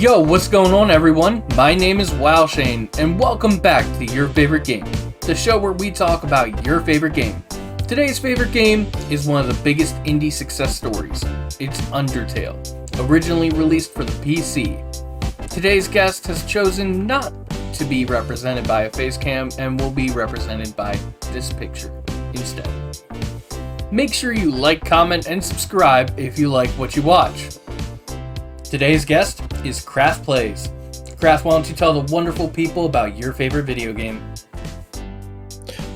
Yo, what's going on everyone? My name is WowShane, and welcome back to Your Favorite Game, the show where we talk about your favorite game. Today's favorite game is one of the biggest indie success stories. It's Undertale, originally released for the PC. Today's guest has chosen not to be represented by a face cam and will be represented by this picture instead. Make sure you like, comment, and subscribe if you like what you watch. Today's guest is Craft Plays. Craft, why don't you tell the wonderful people about your favorite video game?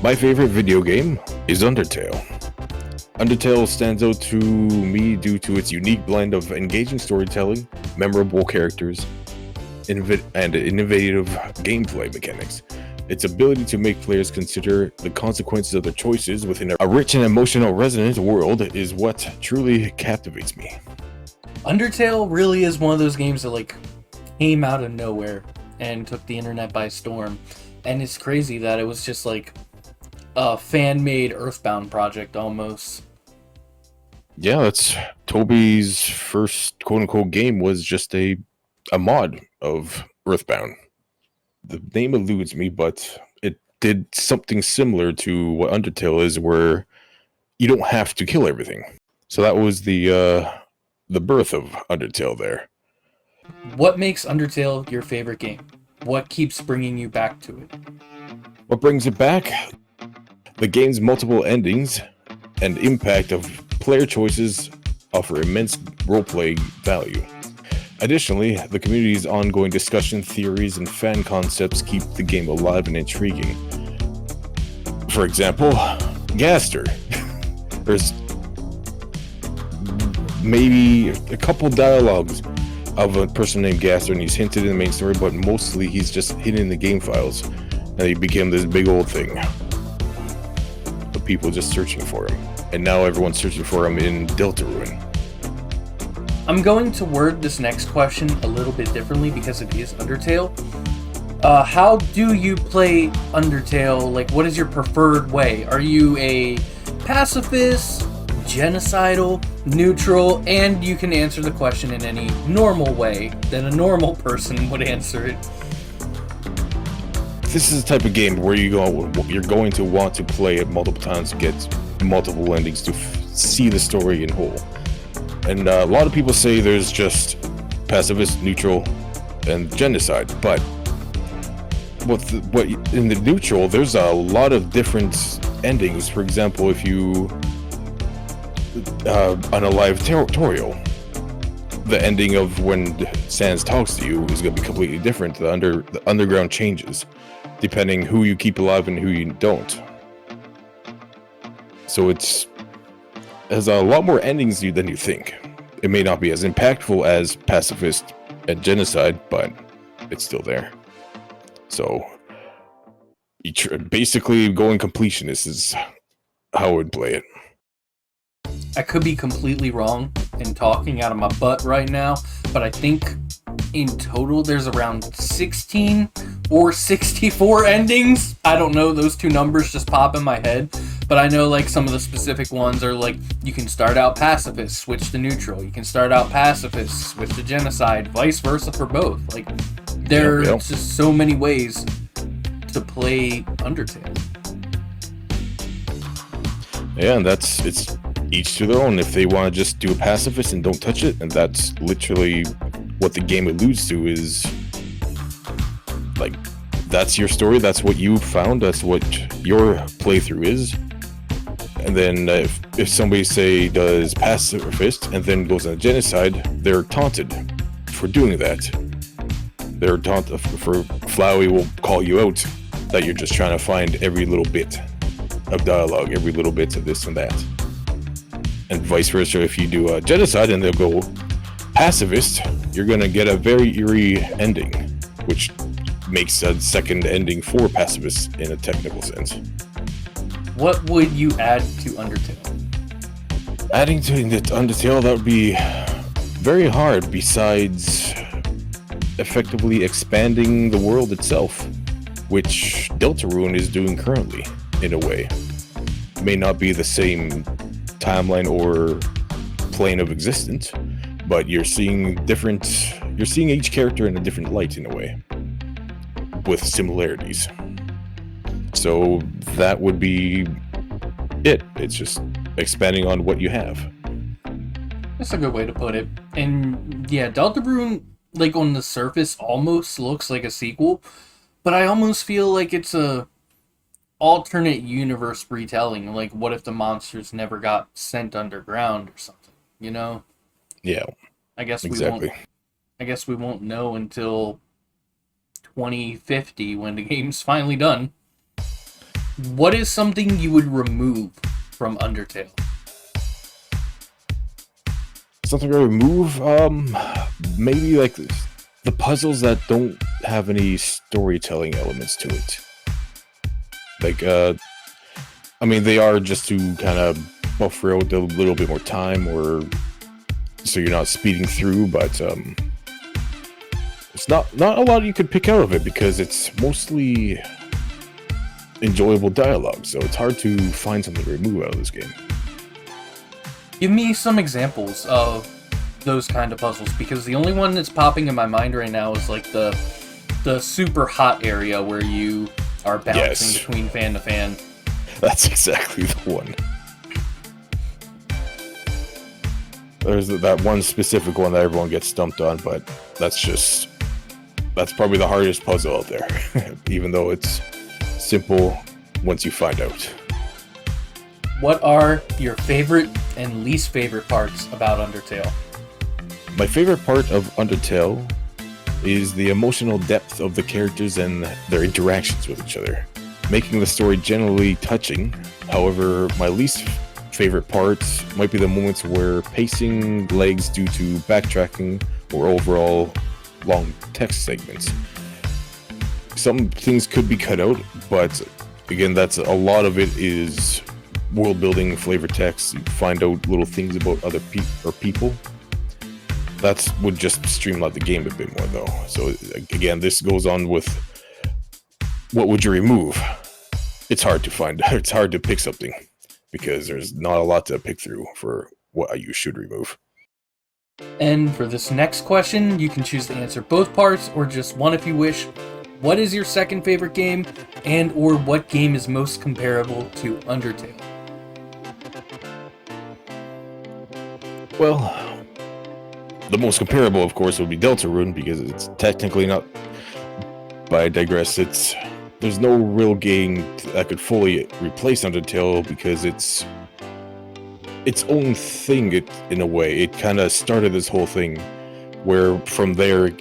My favorite video game is Undertale. Undertale stands out to me due to its unique blend of engaging storytelling, memorable characters, and innovative gameplay mechanics. Its ability to make players consider the consequences of their choices within a rich and emotional resonant world is what truly captivates me. Undertale really is one of those games that came out of nowhere and took the internet by storm. And it's crazy that it was just a fan-made Earthbound project almost. Yeah, that's Toby's first quote-unquote game was just a mod of Earthbound. The name eludes me, but it did something similar to what Undertale is, where you don't have to kill everything. So that was the birth of Undertale there. What makes Undertale your favorite game? What keeps bringing you back to it? What brings it back? The game's multiple endings and impact of player choices offer immense roleplay value. Additionally, the community's ongoing discussion, theories, and fan concepts keep the game alive and intriguing. For example, Gaster. There's maybe a couple dialogues of a person named Gaster, and he's hinted in the main story, but mostly he's just hidden in the game files, and he became this big old thing. The people just searching for him, and now everyone's searching for him in Deltarune. I'm going to word this next question a little bit differently because it is Undertale. How do you play Undertale? What is your preferred way? Are you a pacifist, genocidal, neutral, and you can answer the question in any normal way that a normal person would answer it? This is the type of game where you're going to want to play it multiple times to get multiple endings to see the story in whole. And a lot of people say there's just pacifist, neutral, and genocide, but what in the neutral, there's a lot of different endings. For example, if you on a live tutorial, the ending of when Sans talks to you is going to be completely different. The underground changes depending who you keep alive and who you don't. So it has a lot more endings than you think. It may not be as impactful as pacifist and genocide, but it's still there. So basically going completionist is how I would play it. I could be completely wrong and talking out of my butt right now, but I think in total there's around 16 or 64 endings. I don't know, those two numbers just pop in my head, but I know some of the specific ones are you can start out pacifist, switch to neutral. You can start out pacifist, switch to genocide, vice versa for both. There's just so many ways to play Undertale. Yeah, and it's each to their own. If they want to just do a pacifist and don't touch it, and that's literally what the game alludes to, is that's your story, that's what you found, that's what your playthrough is. And then if somebody does pacifist and then goes on a genocide, they're taunted for doing that. They're taunted for Flowey will call you out that you're just trying to find every little bit of dialogue, every little bit of this and that. And vice versa, if you do a genocide and they'll go pacifist, you're going to get a very eerie ending, which makes a second ending for pacifists in a technical sense. What would you add to Undertale? Adding to Undertale, that would be very hard, besides effectively expanding the world itself, which Deltarune is doing currently, in a way. It may not be the same timeline or plane of existence, but you're seeing different you're seeing each character in a different light in a way, with similarities. So that would be it. It's just expanding on what you have. That's a good way to put it. And yeah, Deltarune, like on the surface, almost looks like a sequel, but I almost feel like it's a alternate universe retelling. Like, what if the monsters never got sent underground or something? You know? Yeah. I guess exactly. we won't know until 2050 when the game's finally done. What is something you would remove from Undertale? Something I remove? Maybe like the puzzles that don't have any storytelling elements to it. Like, I mean, they are just to kind of buffer out a little bit more time, or so you're not speeding through, but it's not a lot you could pick out of it because it's mostly enjoyable dialogue, so it's hard to find something to remove out of this game. Give me some examples of those kind of puzzles, because the only one that's popping in my mind right now is like the super hot area where you are bouncing between fan to fan. That's exactly the one. There's that one specific one that everyone gets stumped on, but that's probably the hardest puzzle out there, even though it's simple once you find out. What are your favorite and least favorite parts about Undertale? My favorite part of Undertale is the emotional depth of the characters and their interactions with each other, making the story generally touching. However, my least favorite parts might be the moments where pacing lags due to backtracking or overall long text segments. Some things could be cut out, but again, that's a lot of it is world building, flavor text. You find out little things about other people. That would just streamline the game a bit more, though. So again, this goes on with what would you remove? It's hard to find. It's hard to pick something because there's not a lot to pick through for what you should remove. And for this next question, you can choose to answer both parts or just one if you wish. What is your second favorite game, and or what game is most comparable to Undertale? Well, the most comparable, of course, would be Deltarune, because it's technically not. But I digress. There's no real game that could fully replace Undertale because it's its own thing. In a way, it kind of started this whole thing, where from there,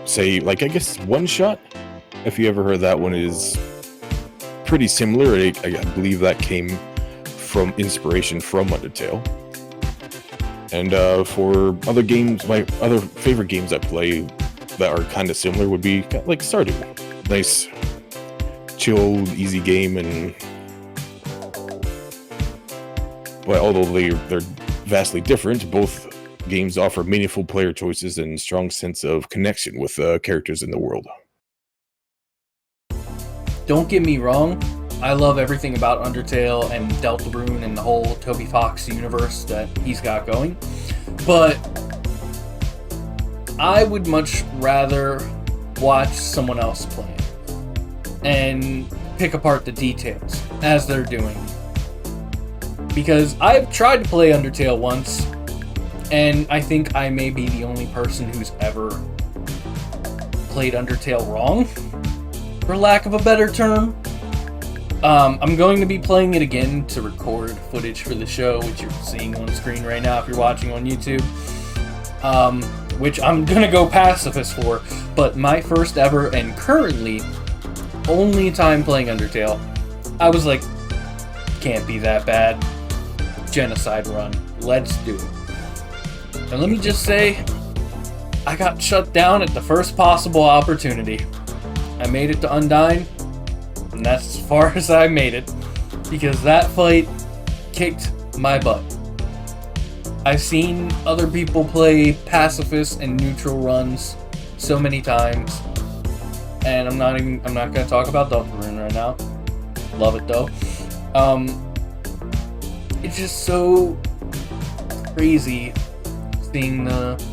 say, like, I guess One Shot, if you ever heard that one, is pretty similar. I believe that came from inspiration from Undertale. And for other games, my other favorite games I play that are kind of similar would be like Stardew. Nice, chill, easy game, and well, although they're vastly different, both games offer meaningful player choices and strong sense of connection with characters in the world. Don't get me wrong, I love everything about Undertale and Deltarune and the whole Toby Fox universe that he's got going, but I would much rather watch someone else play it and pick apart the details as they're doing. Because I've tried to play Undertale once, and I think I may be the only person who's ever played Undertale wrong, for lack of a better term. I'm going to be playing it again to record footage for the show, which you're seeing on screen right now if you're watching on YouTube. Which I'm going to go pacifist for, but my first ever and currently only time playing Undertale, I was like, can't be that bad. Genocide run. Let's do it. And let me just say, I got shut down at the first possible opportunity. I made it to Undyne, and that's as far as I made it, because that fight kicked my butt. I've seen other people play pacifist and neutral runs so many times, and I'm not going to talk about Deltarune right now. Love it though. It's just so crazy seeing the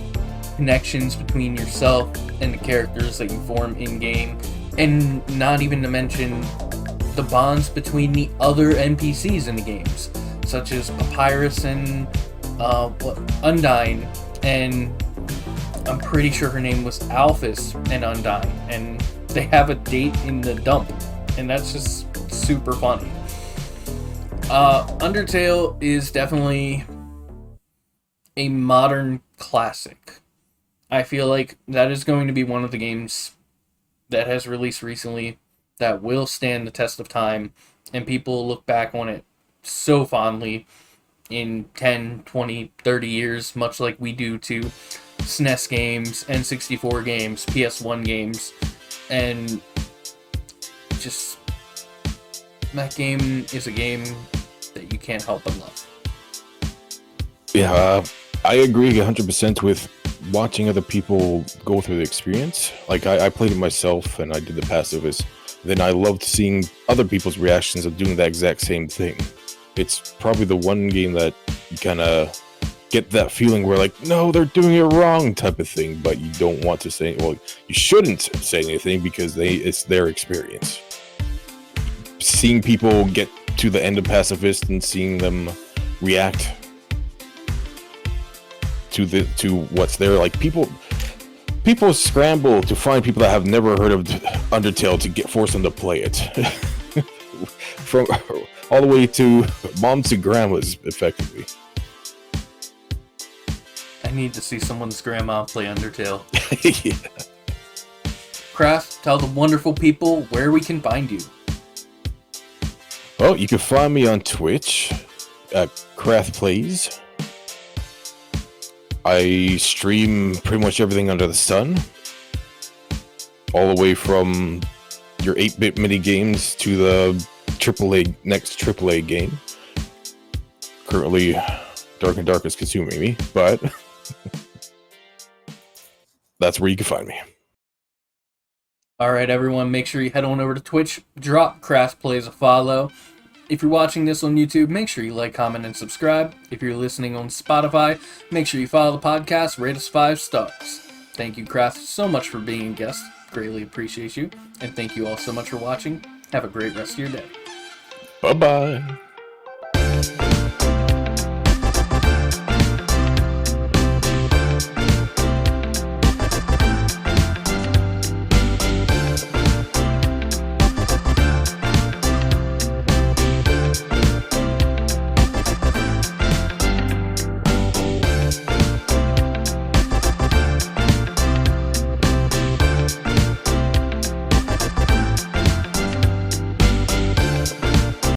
connections between yourself and the characters that you form in-game, and not even to mention the bonds between the other NPCs in the games, such as Papyrus and Undyne, and I'm pretty sure her name was Alphys and Undyne, and they have a date in the dump, and that's just super funny. Undertale is definitely a modern classic. I feel like that is going to be one of the games that has released recently that will stand the test of time, and people will look back on it so fondly in 10, 20, 30 years, much like we do to SNES games, N64 games, PS1 games, and just that game is a game that you can't help but love. Yeah, I agree 100% with watching other people go through the experience. Like, I played it myself, and I did the pacifist. Then I loved seeing other people's reactions of doing that exact same thing. It's probably the one game that you kind of get that feeling where, like, no, they're doing it wrong type of thing, but you don't want to say, well, you shouldn't say anything because it's their experience. Seeing people get to the end of pacifist and seeing them react to what's there, like, people scramble to find people that have never heard of Undertale to force them to play it. From all the way to moms and grandmas, effectively. I need to see someone's grandma play Undertale. Yeah. Craft, tell the wonderful people where we can find you. Well, you can find me on Twitch at Craft Plays. I stream pretty much everything under the sun, all the way from your 8-bit mini games to the next AAA game. Currently, Dark and Dark is consuming me, but that's where you can find me. Alright everyone, make sure you head on over to Twitch, drop Craft Plays a follow. If you're watching this on YouTube, make sure you like, comment, and subscribe. If you're listening on Spotify, make sure you follow the podcast, rate us 5 stars. Thank you, Craft, so much for being a guest. Greatly appreciate you. And thank you all so much for watching. Have a great rest of your day. Bye-bye.